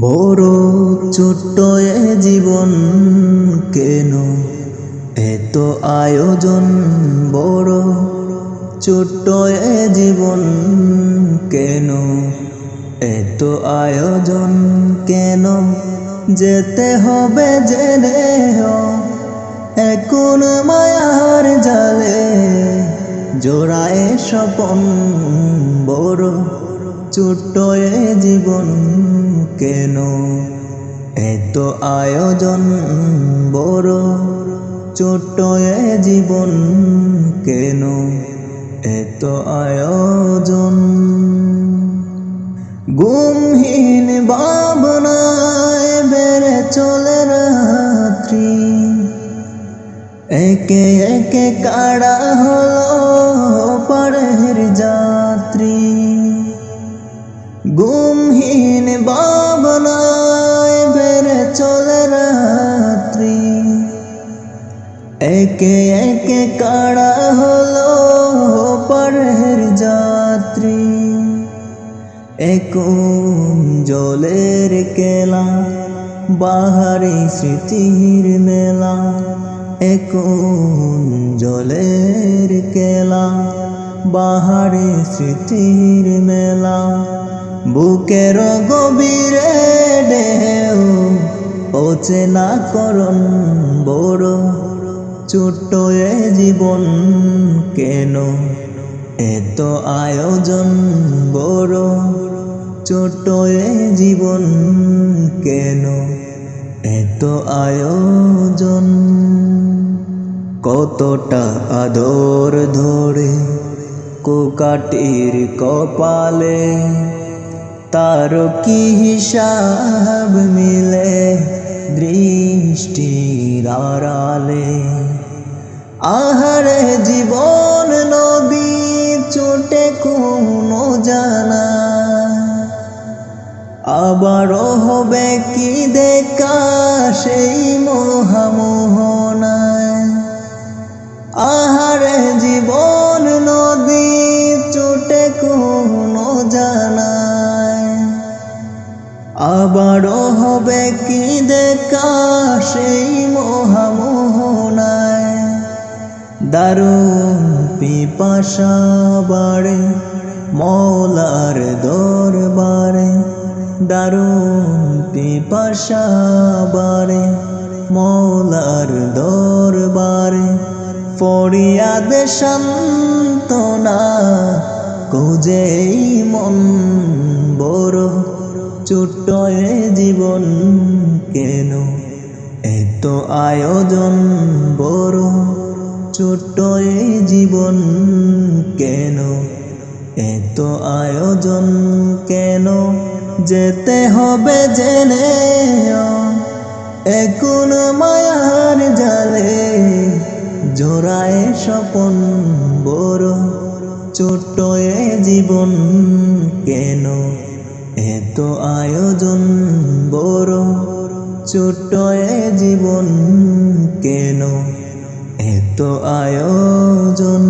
বড় ছোট্ট এ জীবন কেন এত আয়োজন, বড় ছোট্ট এ জীবন কেন এত আয়োজন, কেন যেতে হবে জেনে এখন মায়ার জালে জোড়ায় স্বপন। বড় ছোট্ট এ জীবন কেন এত আয়োজন, বড় ছোট্ট এ জীবন কেন এত আয়োজন। ঘুমহীন ভাবনায় বেড়ে চলে রাত্রি, একে একে কাড়া হলো পাড়ের যাত্রী। ঘুমহীন ভাবনায় বেড়ে চলে রাত্রি, একে একে কাড়া হলো পাড়ের যাত্রী। এখন জলের কেলা, বাহারি স্মৃতির মেলা, এখন জলের কেলা, বাহারি স্মৃতির মেলা। বুকের গভীরে ঢেউ অচেনা করণ, বড় ছোট্ট এ জীবন কেন এত আয়োজন, বড় ছোট্ট এ জীবন কেন এত আয়োজন। কতটা আদর ধরে কোকাটির কপালে, তার কি হিসাব মিলে দৃষ্টির আড়ালে। আহারে জীবন নদী ছোটে কোনো জানা, আবারও হবে কি দেখা সেই মহামোহনায়। আহারে জীবন নদী ছোটে কোনো জানায়, আবারও হবে কি দেখা সেই মহামোহনায়। দারুণ পিপাসা বাড়ে মওলার দরবারে, দারুণ পিপাসা বাড়ে মওলার দরবারে। ফরিয়াদ সান্ত্বনা খোঁজে মন, বড় ছোট্ট এ জীবন কেন এত আয়োজন, বড় ছোট্ট এ জীবন কেন এত আয়োজন। কেন যেতে হবে জেনে এখন মায়ার জালে জোড়ায় স্বপন। বড় ছোট্ট এ জীবন কেন এত আয়োজন, বড় ছোট্ট এ জীবন কেন এত আয়োজন।